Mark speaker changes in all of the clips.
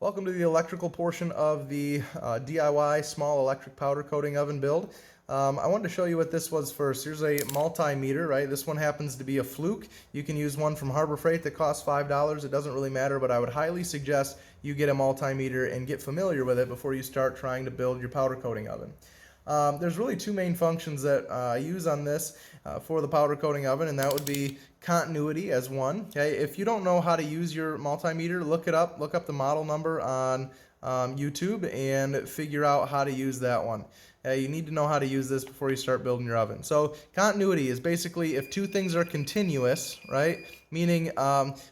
Speaker 1: Welcome to the electrical portion of the DIY small electric powder coating oven build. I wanted to show you what this was first. Here's a multimeter, right? This one happens to be a Fluke. You can use one from Harbor Freight that costs $5. It doesn't really matter, but I would highly suggest you get a multimeter and get familiar with it before you start trying to build your powder coating oven. There's really two main functions that I use on this for the powder coating oven, and that would be continuity as one. Okay, if you don't know how to use your multimeter, look it up. Look up the model number on YouTube and figure out how to use that one. You need to know how to use this before you start building your oven. So continuity is basically if two things are continuous, right? Meaning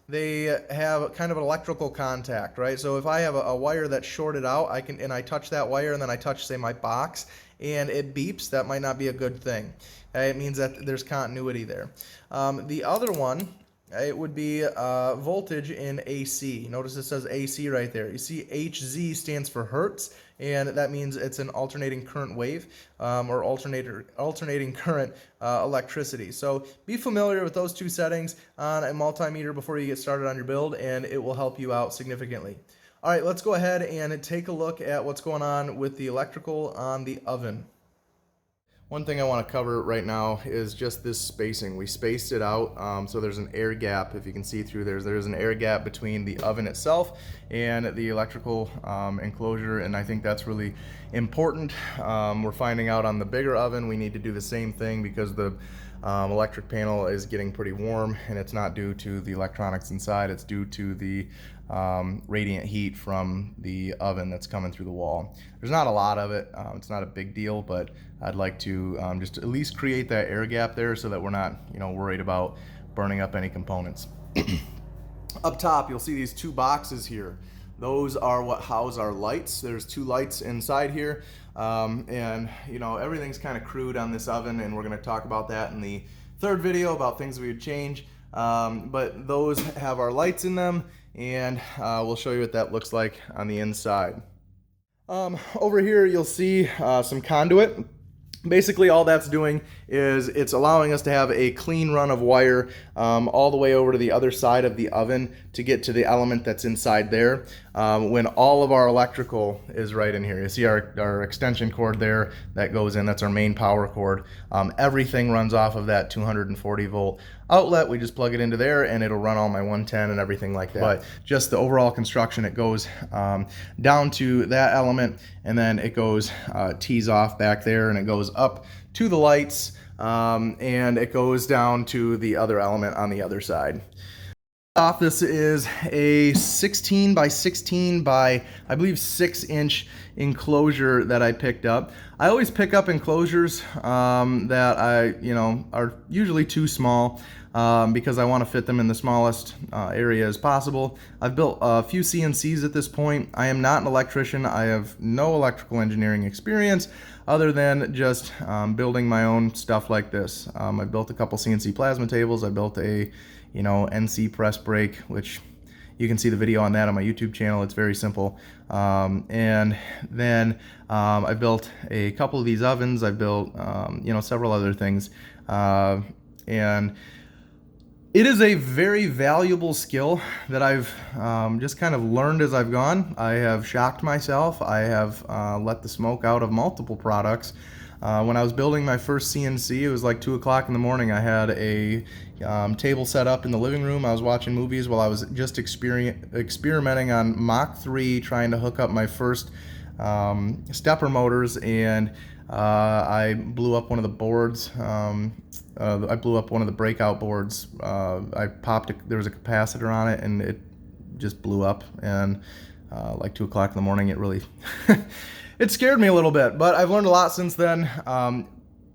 Speaker 1: they have kind of an electrical contact, right? So if I have a wire that's shorted out, I touch that wire and then I touch, say, my box, and it beeps, that might not be a good thing. Okay? It means that there's continuity there. The other one, it would be voltage in AC. Notice it says AC right there. You see HZ stands for Hertz, and that means it's an alternating current wave or alternating current electricity. So be familiar with those two settings on a multimeter before you get started on your build, and it will help you out significantly. All right, let's go ahead and take a look at what's going on with the electrical on the oven. One thing I want to cover right now is just this spacing. We spaced it out so there's an air gap. If you can see through there's an air gap between the oven itself and the electrical enclosure, and I think that's really important. We're finding out on the bigger oven we need to do the same thing because the electric panel is getting pretty warm, and it's not due to the electronics inside, it's due to the radiant heat from the oven that's coming through the wall. There's not a lot of it, it's not a big deal, but I'd like to just at least create that air gap there so that we're not worried about burning up any components. Up top you'll see these two boxes here. Those are what house our lights. There's two lights inside here, and everything's kind of crude on this oven, and we're going to talk about that in the third video about things we would change. But those have our lights in them, and we'll show you what that looks like on the inside. Over here you'll see some conduit. Basically all that's doing is it's allowing us to have a clean run of wire all the way over to the other side of the oven to get to the element that's inside there when all of our electrical is right in here. You see our extension cord there that goes in, that's our main power cord. Everything runs off of that 240 volt outlet. We just plug it into there and it'll run all my 110 and everything like that. But just the overall construction, it goes down to that element, and then it goes tees off back there, and it goes up to the lights, and it goes down to the other element on the other side. This is a 16 by 16 by I believe 6-inch enclosure that I picked up. I always pick up enclosures that are usually too small because I want to fit them in the smallest area as possible. I've built a few CNCs at this point. I am not an electrician. I have no electrical engineering experience other than just building my own stuff like this. I built a couple CNC plasma tables. I built a NC press brake, which you can see the video on that on my YouTube channel. It's very simple. And then I built a couple of these ovens. I built several other things, and it is a very valuable skill that I've just kind of learned as I've gone. I have shocked myself. I have let the smoke out of multiple products. When I was building my first CNC, it was like 2 o'clock in the morning. I had a table set up in the living room. I was watching movies while I was just experimenting on Mach 3, trying to hook up my first stepper motors, and I blew up one of the boards. I blew up one of the breakout boards. There was a capacitor on it, and it just blew up, and like 2 o'clock in the morning, it really it scared me a little bit, but I've learned a lot since then.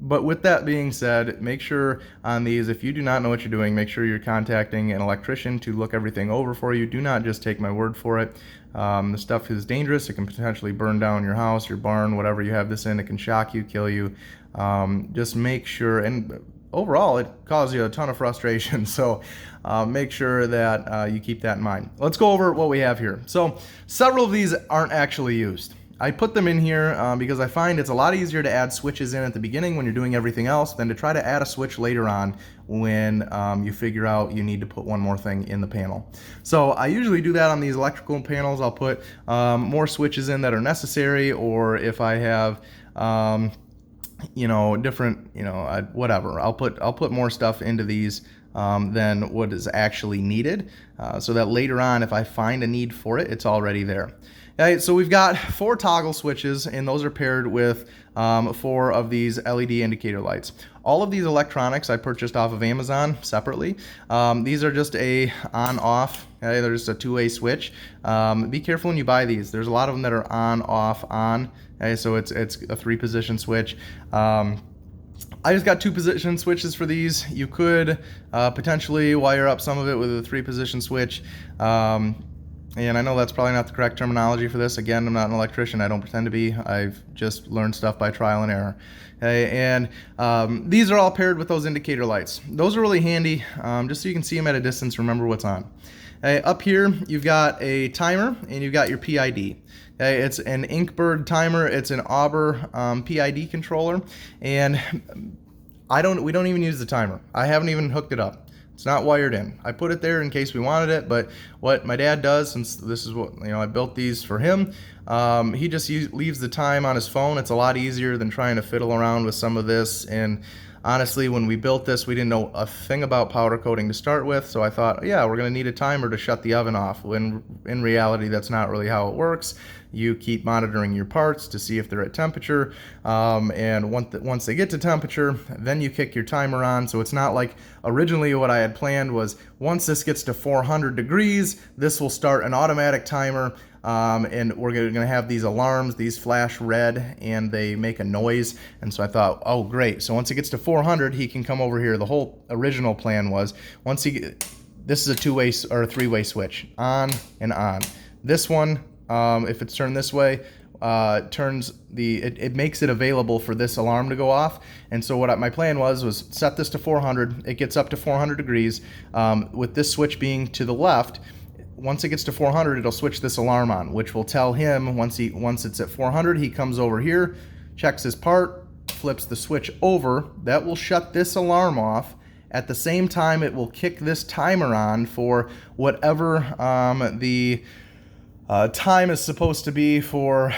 Speaker 1: But with that being said, make sure on these, if you do not know what you're doing, make sure you're contacting an electrician to look everything over for you. Do not just take my word for it. The stuff is dangerous. It can potentially burn down your house, your barn, whatever you have this in. It can shock you, kill you. Just make sure, and overall it causes you a ton of frustration, so make sure that you keep that in mind. Let's go over what we have here. So several of these aren't actually used. I put them in here because I find it's a lot easier to add switches in at the beginning when you're doing everything else than to try to add a switch later on when you figure out you need to put one more thing in the panel. So I usually do that on these electrical panels. I'll put more switches in that are necessary, or if I have different, whatever, I'll put more stuff into these than what is actually needed, so that later on, if I find a need for it, it's already there. Okay, so we've got 4 toggle switches, and those are paired with 4 of these LED indicator lights. All of these electronics I purchased off of Amazon separately. These are just a on-off. Okay, they're just a 2-way switch. Be careful when you buy these. There's a lot of them that are on, off, on. Okay, so it's a 3-position switch. I just got 2-position switches for these. You could potentially wire up some of it with a 3-position switch. And I know that's probably not the correct terminology for this. Again, I'm not an electrician. I don't pretend to be. I've just learned stuff by trial and error. Okay, and these are all paired with those indicator lights. Those are really handy, just so you can see them at a distance, remember what's on. Okay, up here, you've got a timer, and you've got your PID. Okay, it's an Inkbird timer. It's an Auber PID controller, and we don't even use the timer. I haven't even hooked it up. It's not wired in. I put it there in case we wanted it, but what my dad does, since this is what, I built these for him, he just leaves the time on his phone. It's a lot easier than trying to fiddle around with some of this. And honestly, when we built this, we didn't know a thing about powder coating to start with, so I thought, yeah, we're gonna need a timer to shut the oven off. When in reality, that's not really how it works. You keep monitoring your parts to see if they're at temperature, and once they get to temperature, then you kick your timer on. So it's not like originally what I had planned was once this gets to 400 degrees, this will start an automatic timer, and we're gonna have these alarms, these flash red, and they make a noise. And so I thought, oh great, so once it gets to 400, he can come over here. The whole original plan was this is a 2-way or a 3-way switch, on and on. This one, if it's turned this way, it makes it available for this alarm to go off. And so what my plan was set this to 400. It gets up to 400 degrees, with this switch being to the left. Once it gets to 400, it'll switch this alarm on, which will tell him once it's at 400, he comes over here, checks his part, flips the switch over. That will shut this alarm off. At the same time, it will kick this timer on for whatever the time is supposed to be for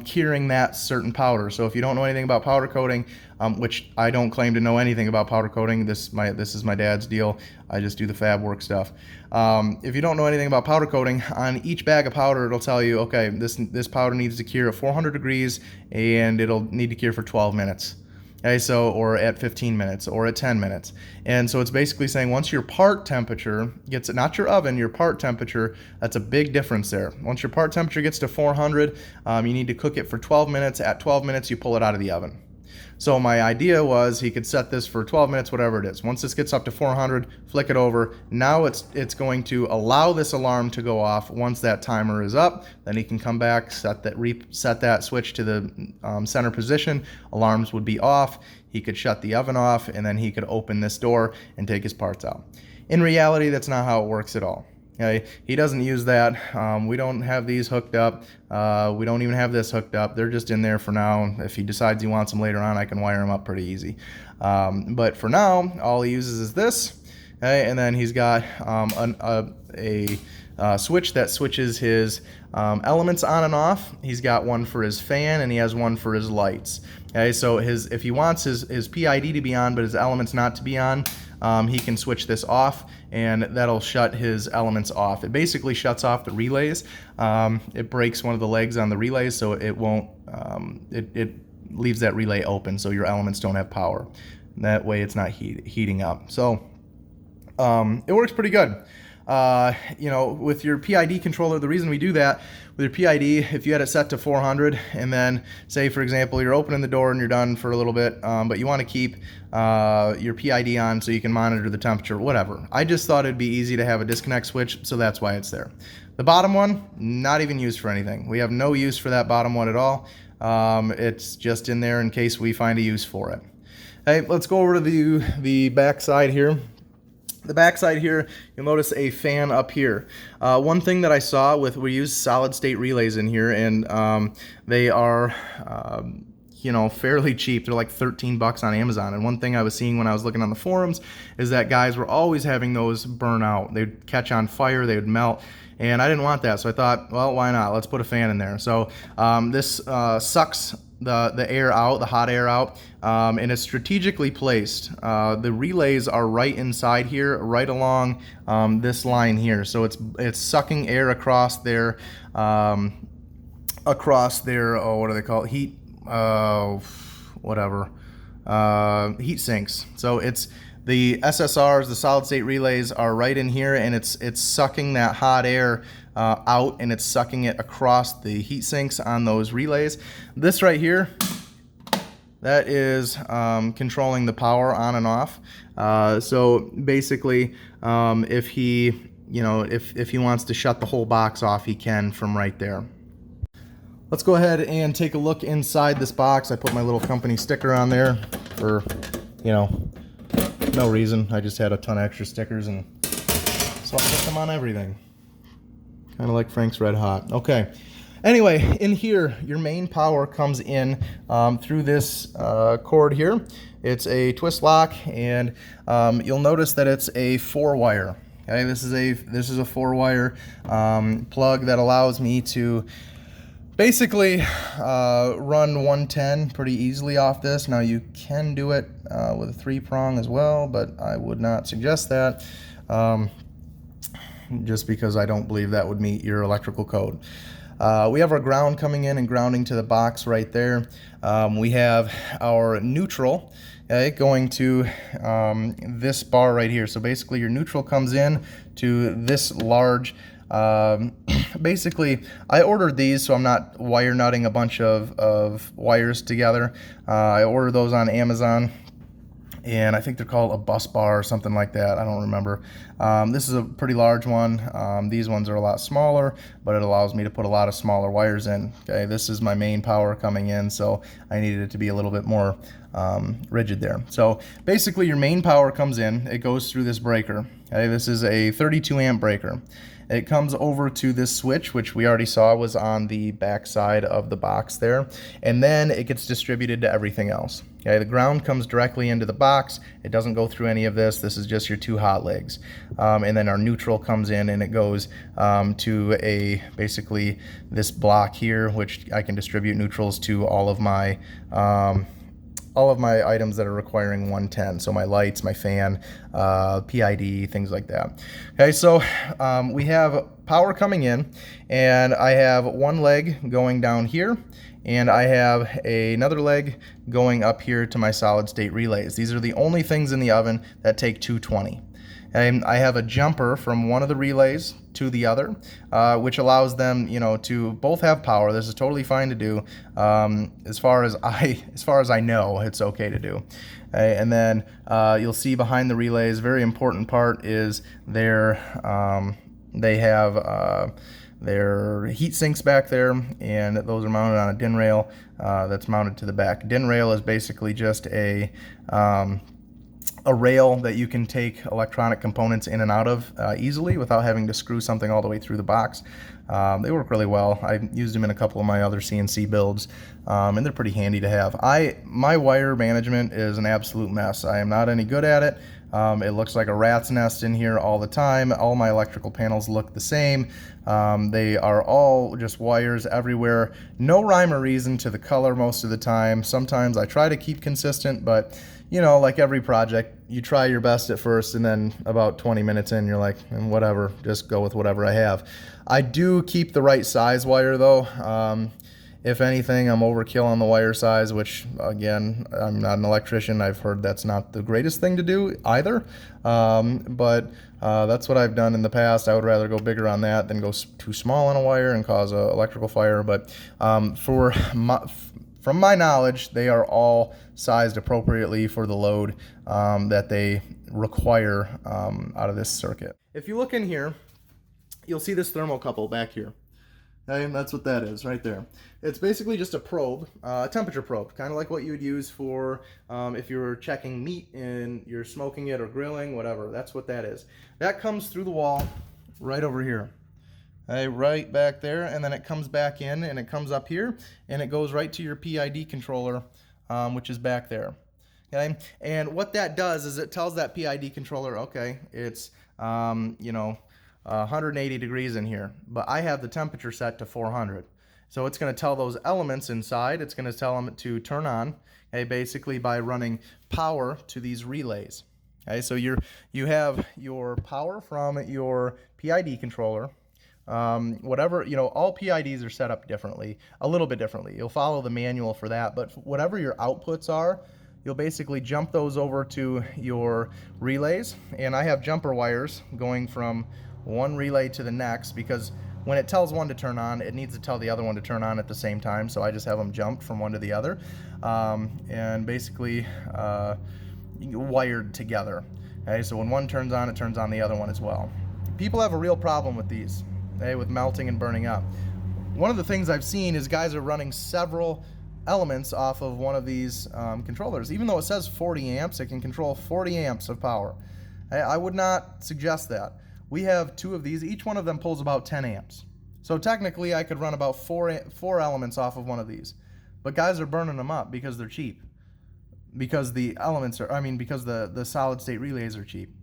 Speaker 1: curing that certain powder. So if you don't know anything about powder coating, which I don't claim to know anything about powder coating, this is my dad's deal. I just do the fab work stuff. If you don't know anything about powder coating, on each bag of powder it'll tell you, okay, this powder needs to cure at 400 degrees and it'll need to cure for 12 minutes. Okay, so, or at 15 minutes, or at 10 minutes. And so it's basically saying once your part temperature gets, not your oven, your part temperature, that's a big difference there. Once your part temperature gets to 400, you need to cook it for 12 minutes. At 12 minutes, you pull it out of the oven. So my idea was he could set this for 12 minutes, whatever it is. Once this gets up to 400, flick it over. Now it's going to allow this alarm to go off. Once that timer is up, then he can come back, reset that switch to the center position. Alarms would be off. He could shut the oven off, and then he could open this door and take his parts out. In reality, that's not how it works at all. Okay, he doesn't use that. We don't have these hooked up. We don't even have this hooked up. They're just in there for now. If he decides he wants them later on, I can wire them up pretty easy. But for now, all he uses is this. Okay, and then he's got a switch that switches his elements on and off. He's got one for his fan, and he has one for his lights. Okay, so if he wants his PID to be on but his elements not to be on, he can switch this off, and that'll shut his elements off. It basically shuts off the relays. It breaks one of the legs on the relays, so it won't. It leaves that relay open, so your elements don't have power. And that way, it's not heating up. So it works pretty good. With your PID controller, the reason we do that with your PID, if you had it set to 400 and then say, for example, you're opening the door and you're done for a little bit, but you want to keep your PID on so you can monitor the temperature, whatever. I just thought it'd be easy to have a disconnect switch, so that's why it's there. The bottom one, not even used for anything. We have no use for that bottom one at all. It's just in there in case we find a use for it. Hey, let's go over to the back side here. The backside here, you'll notice a fan up here. One thing that I saw we use solid state relays in here, and they are you know, fairly cheap. They're like 13 bucks on Amazon. And one thing I was seeing when I was looking on the forums is that guys were always having those burn out. They'd catch on fire, they would melt, and I didn't want that. So I thought, well, why not? Let's put a fan in there. So this sucks the air out, the hot air out, and it's strategically placed. The relays are right inside here, right along this line here. So it's sucking air across their oh, what do they call it? Heat sinks. So it's the SSRs, the solid state relays, are right in here, and it's sucking that hot air out, and it's sucking it across the heat sinks on those relays. This right here, that is controlling the power on and off. So basically, if he, you know, if he wants to shut the whole box off, he can from right there. Let's go ahead and take a look inside this box. I put my little company sticker on there for, you know, no reason. I just had a ton of extra stickers, and so I put them on everything. Kind of like Frank's Red Hot. Okay. Anyway, in here, your main power comes in through this cord here. It's a twist lock, and you'll notice that it's a 4-wire. Okay, this is a 4-wire plug that allows me to basically run 110 pretty easily off this. Now you can do it with a 3-prong as well, but I would not suggest that just because I don't believe that would meet your electrical code. We have our ground coming in and grounding to the box right there. We have our neutral, okay, going to this bar right here. So basically your neutral comes in to this large basically, I ordered these so I'm not wire nutting a bunch of wires together. I ordered those on Amazon, and I think they're called a bus bar or something like that. I don't remember. This is a pretty large one. These ones are a lot smaller, but it allows me to put a lot of smaller wires in. Okay, this is my main power coming in, so I needed it to be a little bit more rigid there. So basically your main power comes in, it goes through this breaker. Okay, this is a 32 amp breaker. It comes over to this switch, which we already saw was on the back side of the box there, and then it gets distributed to everything else. Okay, the ground comes directly into the box. It doesn't go through any of this. This is just your 2 hot legs. And then our neutral comes in, and it goes to basically this block here, which I can distribute neutrals to all of my items that are requiring 110. So my lights, my fan, PID, things like that. Okay, so we have power coming in, and I have one leg going down here, and I have another leg going up here to my solid state relays. These are the only things in the oven that take 220. And I have a jumper from one of the relays to the other, which allows them, you know, to both have power. This is totally fine to do. As far as I know, it's okay to do. Okay, and then you'll see behind the relays, very important part is they have their heat sinks back there, and those are mounted on a DIN rail that's mounted to the back. DIN rail is basically just a rail that you can take electronic components in and out of easily without having to screw something all the way through the box. They work really well. I used them in a couple of my other CNC builds, and they're pretty handy to have. My wire management is an absolute mess. I am not any good at it. It looks like a rat's nest in here all the time. All my electrical panels look the same. They are all just wires everywhere. No rhyme or reason to the color most of the time. Sometimes I try to keep consistent, but you know, like every project, you try your best at first, and then about 20 minutes in, you're like, whatever, just go with whatever I have. I do keep the right size wire though. If anything, I'm overkill on the wire size, which again, I'm not an electrician. I've heard that's not the greatest thing to do either. But that's what I've done in the past. I would rather go bigger on that than go too small on a wire and cause an electrical fire. But from my knowledge, they are all sized appropriately for the load that they require out of this circuit. If you look in here, you'll see this thermocouple back here. Okay, and that's what that is right there. It's basically just a probe, a temperature probe, kind of like what you would use for if you were checking meat and you're smoking it or grilling, whatever. That's what that is. That comes through the wall right over here. Okay, right back there, and then it comes back in and it comes up here and it goes right to your PID controller, which is back there. Okay, and what that does is it tells that PID controller, okay, it's 180 degrees in here, but I have the temperature set to 400. So it's going to tell those elements inside, it's going to tell them to turn on, okay, basically by running power to these relays. Okay, so you have your power from your PID controller. Whatever, all PIDs are set up differently, a little bit differently. You'll follow the manual for that, but whatever your outputs are, you'll basically jump those over to your relays. And I have jumper wires going from one relay to the next, because when it tells one to turn on, it needs to tell the other one to turn on at the same time. So I just have them jumped from one to the other, and basically wired together. Okay, so when one turns on, it turns on the other one as well. People have a real problem with these, okay, with melting and burning up. One of the things I've seen is guys are running several elements off of one of these controllers. Even though it says 40 amps, it can control 40 amps of power. I would not suggest that. We have two of these. Each one of them pulls about 10 amps. So technically I could run about four elements off of one of these. But guys are burning them up because they're cheap. Because the elements are, because the solid state relays are cheap.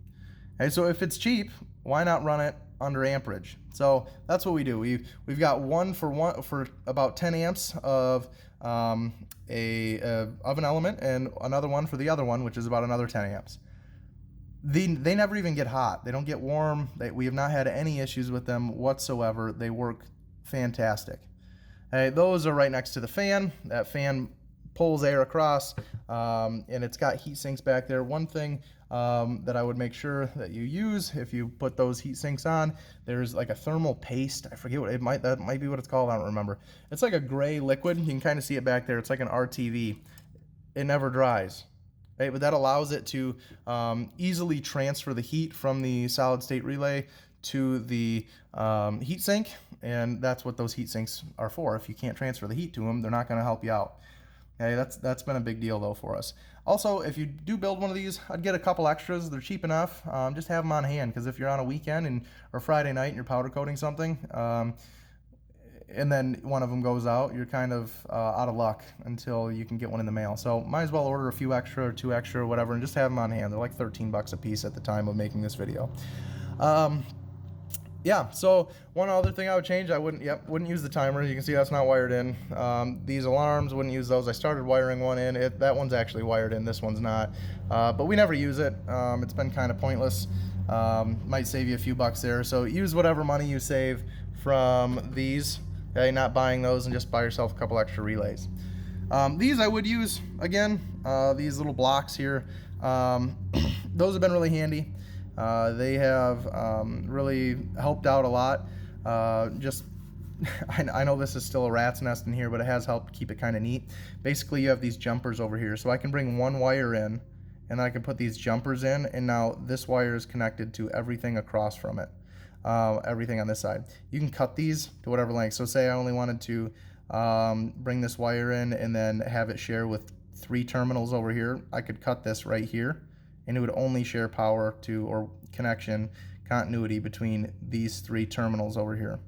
Speaker 1: Okay, so if it's cheap, why not run it under amperage? So that's what we do. We've got one for about 10 amps of of an element, and another one for the other one, which is about another 10 amps. They never even get hot. They don't get warm. We have not had any issues with them whatsoever. They work fantastic. Okay, those are right next to the fan. That fan pulls air across, and it's got heat sinks back there. One thing that I would make sure that you use if you put those heat sinks on, there's like a thermal paste. I forget what that might be what it's called. I don't remember. It's like a gray liquid. You can kind of see it back there. It's like an RTV. It never dries. Right? But that allows it to easily transfer the heat from the solid state relay to the heat sink, and that's what those heat sinks are for. If you can't transfer the heat to them, they're not going to help you out. Okay, that's been a big deal though for us. Also, if you do build one of these, I'd get a couple extras. They're cheap enough. Just have them on hand, because if you're on a weekend or Friday night and you're powder coating something, and then one of them goes out, you're kind of out of luck until you can get one in the mail. So might as well order a few extra or two extra or whatever, and just have them on hand. They're like 13 bucks a piece at the time of making this video. Yeah, so one other thing I would change, I wouldn't use the timer. You can see that's not wired in. These alarms, wouldn't use those. I started wiring one in. That one's actually wired in, this one's not. But we never use it. It's been kind of pointless. Might save you a few bucks there. So use whatever money you save from these. Okay, not buying those, and just buy yourself a couple extra relays. These I would use, again, these little blocks here. Those have been really handy. They have really helped out a lot. I know this is still a rat's nest in here, but it has helped keep it kind of neat. Basically, you have these jumpers over here, so I can bring one wire in, and I can put these jumpers in, and now this wire is connected to everything across from it. Everything on this side. You can cut these to whatever length. So say I only wanted to bring this wire in and then have it share with 3 terminals over here. I could cut this right here, and it would only share power to, or connection continuity between these 3 terminals over here.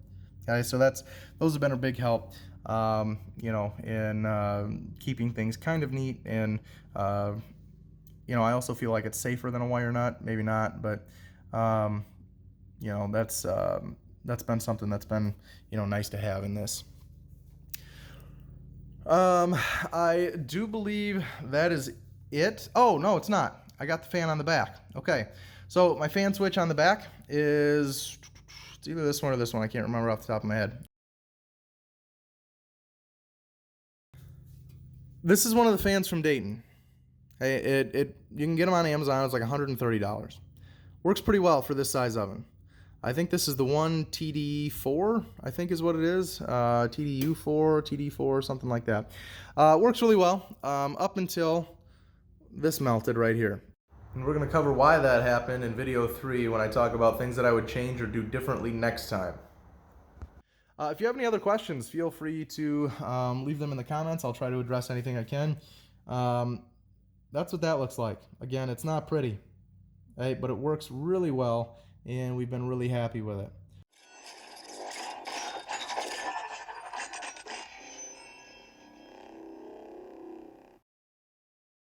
Speaker 1: Okay, so those have been a big help, in keeping things kind of neat. And I also feel like it's safer than a wire nut. Maybe not, but that's been something that's been nice to have in this. I do believe that is it. Oh no, it's not. I got the fan on the back. Okay, so my fan switch on the back is, it's either this one or this one. I can't remember off the top of my head. This is one of the fans from Dayton. You can get them on Amazon. It's like $130. Works pretty well for this size oven. I think this is the one TD4, I think is what it is. TDU4, TD4, something like that. Works really well up until this melted right here. And we're going to cover why that happened in video 3 when I talk about things that I would change or do differently next time. If you have any other questions, feel free to leave them in the comments. I'll try to address anything I can. That's what that looks like. Again, it's not pretty, right? But it works really well, and we've been really happy with it.